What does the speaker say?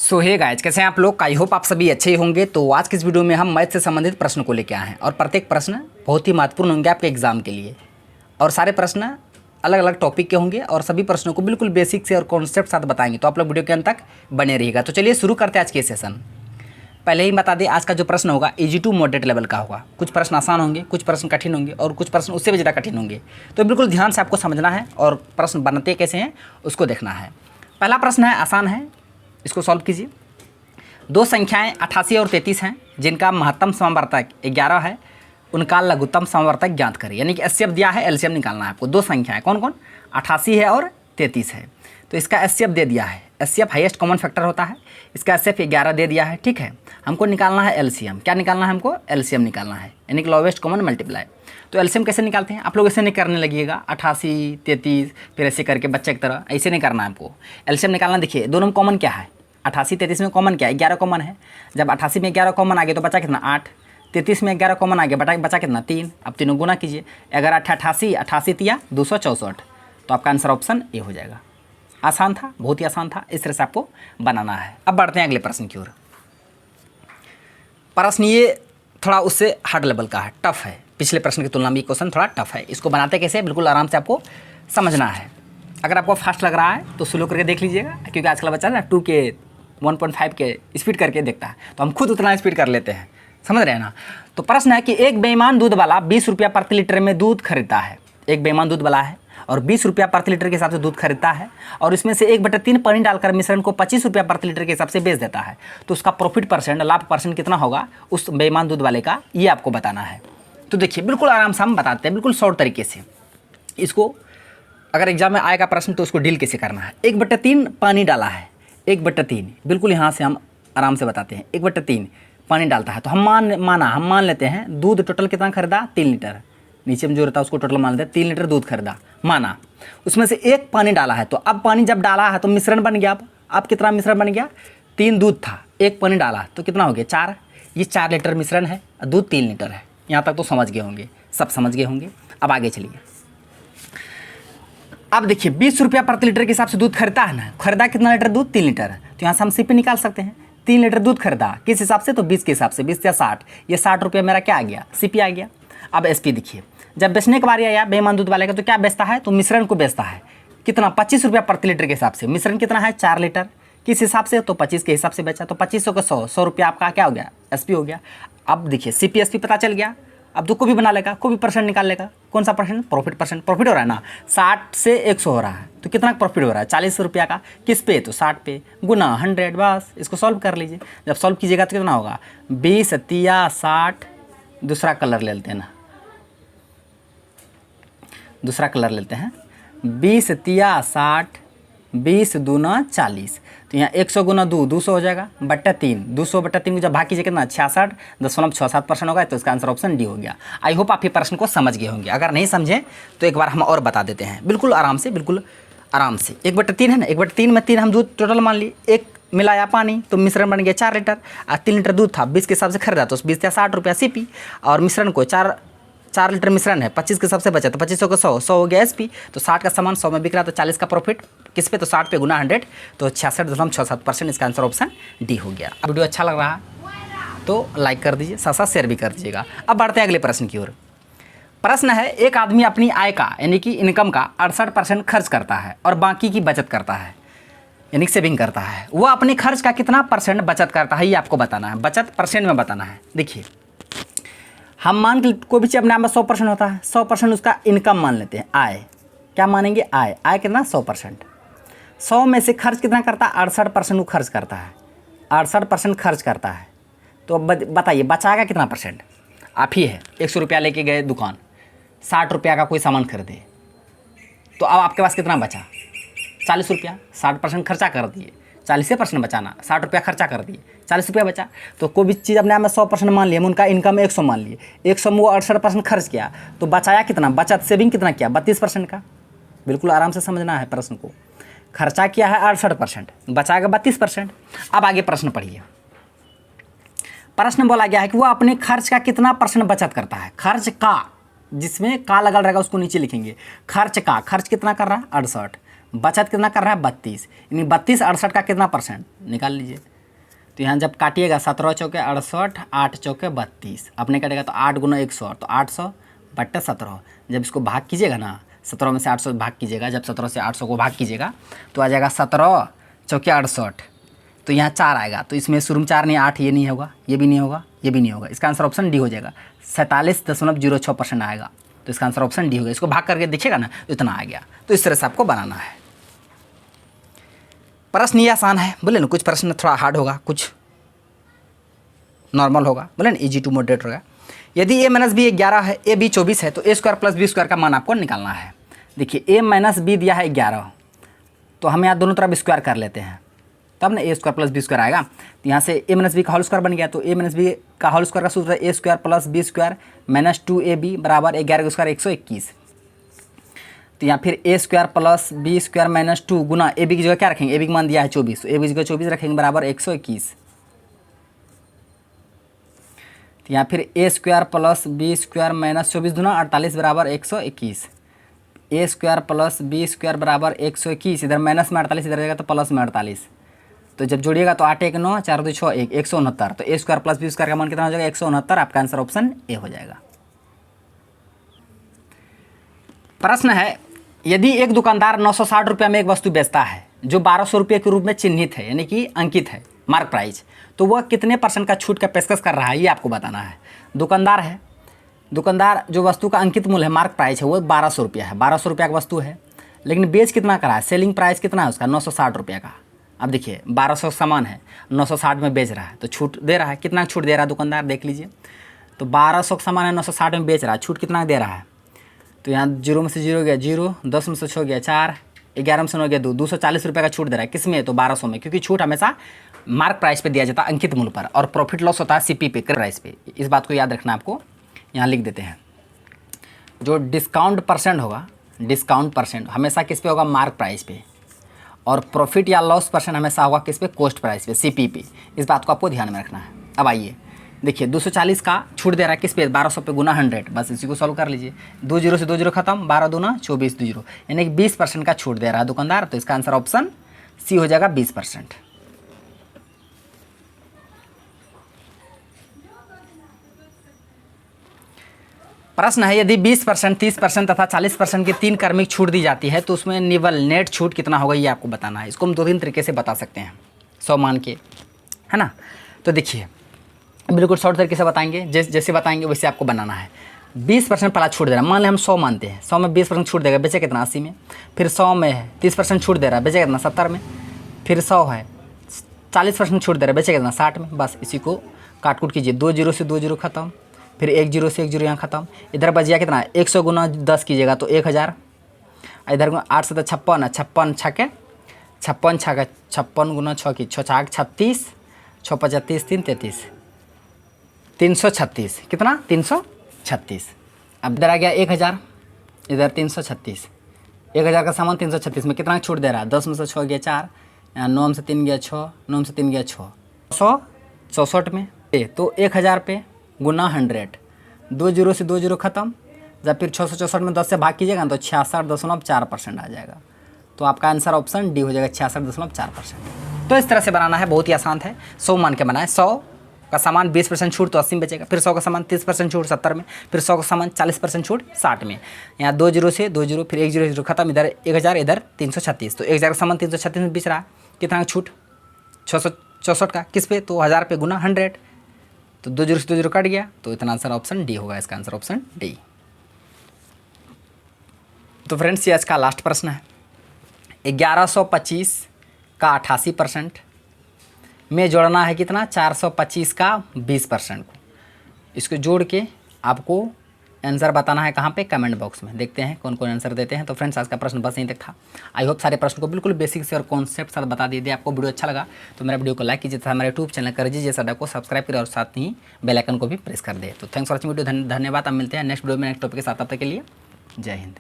सो hey guys, कैसे हैं आप लोग। आई होप आप सभी अच्छे ही होंगे। तो आज की इस वीडियो में हम मैथ से संबंधित प्रश्न को लेकर आए हैं और प्रत्येक प्रश्न बहुत ही महत्वपूर्ण होंगे आपके एग्जाम के लिए। और सारे प्रश्न अलग अलग टॉपिक के होंगे और सभी प्रश्नों को बिल्कुल बेसिक से और कॉन्सेप्ट साथ बताएंगे। तो आप लोग वीडियो के अंत तक बने रहिएगा। तो चलिए शुरू करते हैं आज के सेशन। पहले ही बता दें, आज का जो प्रश्न होगा इजी टू मॉडरेट लेवल का होगा। कुछ प्रश्न आसान होंगे, कुछ प्रश्न कठिन होंगे और कुछ प्रश्न उससे भी ज़्यादा कठिन होंगे। तो बिल्कुल ध्यान से आपको समझना है और प्रश्न बनते कैसे हैं उसको देखना है। पहला प्रश्न है, आसान है, इसको सॉल्व कीजिए। दो संख्याएं 88 और 33 हैं जिनका महत्तम समवर्तक 11 है, उनका लघुत्तम समवर्तक ज्ञात करें। यानी कि एचसीएफ दिया है, एलसीएम निकालना है आपको। दो संख्याएं कौन कौन, 88 है और 33 है। तो इसका एचसीएफ दे दिया है। एचसीएफ हाईएस्ट कॉमन फैक्टर होता है। इसका एचसीएफ 11 दे दिया है, ठीक है। हमको निकालना है एलसीएम। क्या निकालना है हमको? एलसीएम निकालना है, यानी कि लोवेस्ट कॉमन मल्टीप्लाई। तो एलसीएम कैसे निकालते हैं? आप लोग ऐसे नहीं करने लगिएगा 88 33 फिर ऐसे करके बच्चे की तरह, ऐसे नहीं करना है आपको। एलसीएम निकालना, देखिए दोनों में कॉमन क्या है, 88 33 में कॉमन क्या है? 11 कॉमन है। जब 88 में 11 कॉमन आ गया तो बचा कितना? 8। 33 में 11 कॉमन आ गया, बचा कितना? 3। अब तीनों गुना कीजिए। अगर 88 88 तिया 264, तो आपका आंसर ऑप्शन ए हो जाएगा। आसान था, बहुत ही आसान था। इस तरह से आपको बनाना है। अब बढ़ते हैं अगले प्रश्न की ओर। प्रश्न ये थोड़ा उससे हार्ड लेवल का है, टफ है। पिछले प्रश्न की तुलना में क्वेश्चन थोड़ा टफ है। इसको बनाते कैसे, बिल्कुल आराम से आपको समझना है। अगर आपको फास्ट लग रहा है तो स्लो करके देख लीजिएगा, क्योंकि आजकल बच्चा ना 2 के 1.5 के स्पीड करके देखता है, तो हम खुद उतना स्पीड कर लेते हैं, समझ रहे हैं ना। तो प्रश्न है कि एक बेईमान दूध वाला 20 रुपया प्रति लीटर में दूध खरीदता है। एक बेईमान दूध वाला है और 20 रुपया प्रति लीटर के हिसाब से दूध खरीदता है और इसमें से 1/3 पानी डालकर मिश्रण को 25 रुपया प्रति लीटर के हिसाब से बेच देता है। तो उसका प्रॉफिट परसेंट, लाभ परसेंट कितना होगा उस बेईमान दूध वाले का, ये आपको बताना है। तो देखिए बिल्कुल आराम से हम बताते हैं, बिल्कुल शॉर्ट तरीके से। इसको अगर एग्जाम में आएगा प्रश्न तो उसको डील कैसे करना है। 1/3 पानी डाला है, 1/3 बिल्कुल यहाँ से हम आराम से बताते हैं। 1/3 पानी डालता है तो हम मान लेते हैं दूध टोटल कितना खरीदा? 3 लीटर। नीचे में जो रहता है उसको टोटल मान लेते हैं। 3 लीटर दूध खरीदा, माना। उसमें से 1 पानी डाला है, तो अब पानी जब डाला है तो मिश्रण बन गया। अब कितना मिश्रण बन गया? 3 दूध था, 1 पानी डाला तो कितना हो गया? 4। ये 4 लीटर मिश्रण है, दूध 3 लीटर है। यहाँ तक तो समझ गए होंगे, सब समझ गए होंगे। अब आगे चलिए। अब देखिए 20 रुपया प्रति लीटर के हिसाब से दूध खरीदा है ना। खरीदा कितना लीटर दूध? 3 लीटर। तो यहाँ से हम सीपी निकाल सकते हैं। 3 लीटर दूध खरीदा किस हिसाब से? तो 20 के हिसाब से। 20 या 60, ये 60 रुपया मेरा क्या आ गया? सीपी आ गया। अब एसपी देखिए, जब बेचने के बारी आया बेईमान दूध वाले का, तो क्या बेचता है? तो मिश्रण को बेचता है। कितना? 25 रुपया प्रति लीटर के हिसाब से। मिश्रण कितना है? 4 लीटर। किस हिसाब से? तो 25 के हिसाब से बेचा। तो 2500 का 100 रुपया आपका क्या हो गया? एसपी हो गया। अब देखिए सीपी एसपी पता चल गया। अब तो को भी बना लेगा, को भी परसेंट निकाल लेगा। कौन सा परसेंट? Profit percent. प्रॉफिट हो रहा है ना, 60 से 100 हो रहा है, तो कितना प्रॉफिट हो रहा है? 40 रुपया का। किस पे? तो 60 पे, गुना 100। बस इसको सॉल्व कर लीजिए। जब सॉल्व कीजिएगा तो कितना होगा? 20 तिया 60। दूसरा कलर ले लेते हैं ना, दूसरा कलर लेते हैं। 20 तिया 60, 20 दूना 40। तो यहाँ 100 गुना 200 हो जाएगा, बट्टा 3। 200/3 को जब भाग कीजिए कितना? 66.67% होगा। तो इसका आंसर ऑप्शन डी हो गया। आई होप आप ये प्रश्न को समझ गए होंगे। अगर नहीं समझे तो एक बार हम और बता देते हैं, बिल्कुल आराम से, बिल्कुल आराम से। 1/3 है ना, 1/3 में 3 हम दूध टोटल मान लिए, 1 मिलाया पानी तो मिश्रण बन गया 4 लीटर। 3 लीटर दूध था, 20 के हिसाब से खरीदा तो 20 या 60 रुपया सीपी। और मिश्रण को 4 लीटर मिश्रण है, 25 के सबसे बचा तो 2500 का 100 हो गया एसपी। तो 60 का सामान 100 में बिक रहा, तो 40 का प्रॉफिट किस पे? तो 60 पे गुना 100, तो 66.67%। इसका आंसर ऑप्शन डी हो गया। अब वीडियो अच्छा लग रहा है तो लाइक कर दीजिए, साथ साथ शेयर भी कर दीजिएगा। अब बढ़ते हैं अगले प्रश्न की ओर। प्रश्न है, एक आदमी अपनी आय का यानी कि इनकम का 68% खर्च करता है और बाकी की बचत करता है, यानी कि सेविंग करता है। वो अपने खर्च का कितना परसेंट बचत करता है, ये आपको बताना है। बचत परसेंट में बताना है। देखिए हम मान के कोई भी चीज़ अपने आप में 100% होता है, 100% उसका इनकम मान लेते हैं। आय क्या मानेंगे? आय। आय कितना? 100%। 100 में से खर्च कितना करता है? 68% वो खर्च करता है। 68% खर्च करता है। तो अब बताइए बचाएगा कितना परसेंट? आप ही है 100 रुपया लेके गए दुकान, 60 रुपया का कोई सामान खरीदे, तो अब आपके पास कितना बचा? 40 रुपया। 60% खर्चा कर दिए, 40% बचाना, 60 रुपया खर्चा कर दिए, 40 रुपया बचा। तो कोई भी चीज़ अपने आप में 100% मान लिए, हम उनका इनकम 100 मान लिए, 100 में वो 68% खर्च किया, तो बचाया कितना? बचत सेविंग कितना किया? 32% का। बिल्कुल आराम से समझना है प्रश्न को। खर्चा किया है 68%, बचाएगा 32%। अब आगे प्रश्न पढ़िए। प्रश्न बोला गया है कि वो अपने खर्च का कितना परसेंट बचत करता है। खर्च का, जिसमें का लगा रहेगा उसको नीचे लिखेंगे। खर्च का, खर्च कितना कर रहा है? 68। बचत कितना कर रहा है 32, यानी 32 68 का कितना परसेंट निकाल लीजिए। तो यहाँ जब काटिएगा 17 चौके 68, 8 चौके 32, अपने कटेगा तो 8 गुना 100 तो 800 बट्टा 17। जब इसको भाग कीजिएगा ना, 17 में से 800 भाग कीजिएगा, जब 17 से 800 को भाग कीजिएगा तो आ जाएगा 17 चौके 68, तो यहाँ 4 आएगा। तो इसमें शुरू में 4 नहीं 8, ये नहीं होगा, ये भी नहीं होगा, ये भी नहीं होगा। इसका आंसर ऑप्शन डी हो जाएगा, 47.06% आएगा। तो इसका आंसर ऑप्शन डी होगा। इसको भाग करके देखिएगा ना तो इतना आ गया। तो इस तरह से आपको बनाना है। प्रश्न ये आसान है, बोले ना, कुछ प्रश्न थोड़ा हार्ड होगा, कुछ नॉर्मल होगा, बोले ना इजी टू मॉडरेट होगा। यदि a माइनस बी 11 है, a b 24 है, तो a square plus B square का मान आपको निकालना है। देखिए a माइनस बी दिया है 11, तो हम यहाँ दोनों तरफ स्क्वायर कर लेते हैं, तब ना a square plus B square आएगा। तो यहाँ से a माइनस बी का होल स्क्वायर बन गया, तो a माइनस बी का होल स्क्वायर का सूत्र है a square plus B square minus 2ab बराबर 11 का स्क्वायर 121। तो यहाँ फिर a square plus B square minus 2 गुना a b की जगह क्या रखेंगे, a b का मान दिया है 24, तो a b की जगह 24 रखेंगे बराबर 121। तो यहाँ फिर a square plus B square minus 24 गुना 48 बराबर 121। a square plus B square बराबर 121, इधर माइनस में 48, इधर जाएगा तो प्लस में 48। तो जब जोड़िएगा तो 8 1 9 4 2 6 1 169। तो a square plus B square का मान कितना हो जाएगा 169। आपका आंसर ऑप्शन ए हो जाएगा। प्रश्न है, यदि एक दुकानदार 960 रुपये में एक वस्तु बेचता है जो 1200 रुपये के रूप में चिन्हित है, यानी कि अंकित है मार्क प्राइस, तो वह कितने % का छूट का पेशकश कर रहा है, ये आपको बताना है। दुकानदार है, दुकानदार जो वस्तु का अंकित मूल्य है मार्क प्राइस है वो 1200 रुपया है, 1200 रुपया की वस्तु है, लेकिन बेच कितना करा है, सेलिंग प्राइस कितना है उसका 960 रुपये का। अब देखिए 1200 सामान है, 960 में बेच रहा है, तो छूट दे रहा है, कितना छूट दे रहा है दुकानदार देख लीजिए। तो 1200 का सामान है, 960 में बेच रहा है, छूट कितना दे रहा है। तो यहाँ 0 में से 0 गया 0, 10 में से 6 गया 4, 11 में से 9 गया 2, 240 रुपये का छूट दे रहा है। किस में, तो 1200 में, क्योंकि छूट हमेशा मार्क प्राइस पे दिया जाता है, अंकित मूल्य पर, और प्रॉफिट लॉस होता है सीपी पे, प्राइस पे। इस बात को याद रखना आपको। यहाँ लिख देते हैं, जो डिस्काउंट परसेंट होगा, डिस्काउंट परसेंट हमेशा किस पे होगा, मार्क प्राइस पे, और प्रॉफिट या लॉस परसेंट हमेशा होगा किस पे, कॉस्ट प्राइस पे, सीपी पे। इस बात को आपको ध्यान में रखना है। अब आइए देखिए 240 का छूट दे रहा है किस पे, 1200 पे गुना 100, बस इसी को सॉल्व कर लीजिए। 2 0 से 2 0 खत्म, 12 दूना 24 2 0, यानी कि 20% का छूट दे रहा है दुकानदार। तो इसका आंसर ऑप्शन सी हो जाएगा 20%। प्रश्न है, यदि 20%, 30% तथा 40% की 3 क्रमिक छूट दी जाती है तो उसमें निवल नेट छूट कितना होगा, ये आपको बताना है। इसको हम 2-3 तरीके से बता सकते हैं 100 मान के, है ना। तो देखिए बिल्कुल शॉर्ट तरीके से बताएंगे, जैसे बताएंगे वैसे आपको बनाना है। 20% पहला छूट दे रहा है, मान लें हम 100 मानते हैं, 100 में 20% छूट देगा, बेचे कितना 80 में। फिर 100 में है 30% छूट दे रहा है, बेचे कितना 70 में। फिर 100 है 40% छूट दे रहा है, बेचे कितना 60 में। बस इसी को काट कूट कीजिए, 2 0 से 2 0 खत्म, फिर 1 0 से 1 0 यहाँ खत्म। इधर बच गया कितना, 100 गुना 10 कीजिएगा तो 1000। इधर 8 से तो 56 है, 56 छके 56 छके 56 गुना 6 की 6 छाक 36, 6 35 3 33, 336, कितना 336। अब इधर आ गया 1000, इधर 336, 1000 का सामान 336 में कितना छूट दे रहा है, 10 में से 6 गया 4, यहाँ 9 में से 3 गया 6, 9 में से 3 गया 6, 164 में। तो 1000 पे गुना 100, 2 0 से 2 0 खत्म। जब फिर 664 में 10 से भाग कीजिएगा तो 66.4% आ जाएगा। तो आपका आंसर ऑप्शन डी हो जाएगा 66.4%। तो इस तरह से बनाना है, बहुत ही आसान है। 100 मान के बनाए, 100 का सामान 20% छूट तो 80 में बेचेगा, फिर 100 का सामान 30% छूट 70 में, फिर 100 का सामान 40% छूट 60 में। यहाँ 2 0 से 2 0, फिर 1 0 0 खत्म, इधर 1000, इधर 336। तो 1000 का सामान 336 में बेच रहा है, कितना छूट 664 का, किस पे, तो 1000 पे गुना 100। तो 2 0 से 2 0 कट गया, तो इतना आंसर ऑप्शन डी होगा। इसका आंसर ऑप्शन डी। तो फ्रेंड्स ये आज का लास्ट प्रश्न है। 1125 का 88% में जोड़ना है कितना, 425 का 20% को। इसको जोड़ के आपको आंसर बताना है, कहाँ पे, कमेंट बॉक्स में। देखते हैं कौन कौन आंसर देते हैं। तो फ्रेंड्स आज का प्रश्न बस यहीं तक था। आई होप सारे प्रश्न को बिल्कुल बेसिक से और कॉन्सेप्ट साथ बता दिए। आपको वीडियो अच्छा लगा तो मेरा वीडियो को लाइक कीजिए तथा मेरे यूट्यूब चैनल कर दीजिए, साडा को सब्सक्राइब करें और साथ ही बेल आइकन को भी प्रेस कर दे। तो थैंक्स फॉर वॉचिंग वीडियो, धन्यवाद। अब मिलते हैं नेक्स्ट वीडियो में नेक्स्ट टॉपिक के साथ। तब तक के लिए जय हिंद।